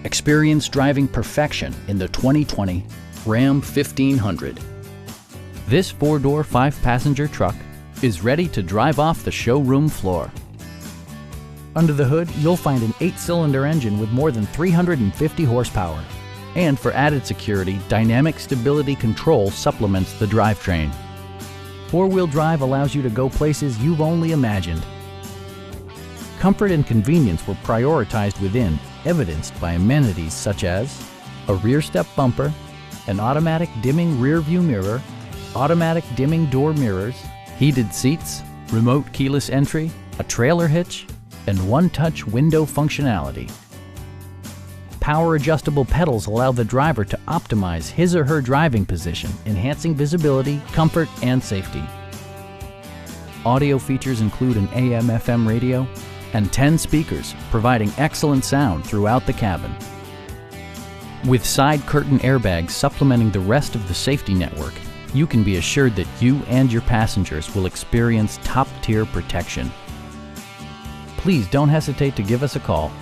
Experience driving perfection in the 2020 Ram 1500. This four-door, five-passenger truck is ready to drive off the showroom floor. Under the hood, you'll find an 8-cylinder engine with more than 350 horsepower. And for added security, dynamic stability control supplements the drivetrain. Four-wheel drive allows you to go places you've only imagined. Comfort and convenience were prioritized within, evidenced by amenities such as a rear step bumper, an automatic dimming rear view mirror, automatic dimming door mirrors, heated seats, remote keyless entry, a trailer hitch, and one-touch window functionality. Power adjustable pedals allow the driver to optimize his or her driving position, enhancing visibility, comfort, and safety. Audio features include an AM/FM radio and 10 speakers, providing excellent sound throughout the cabin. With side curtain airbags supplementing the rest of the safety network, you can be assured that you and your passengers will experience top-tier protection. Please don't hesitate to give us a call.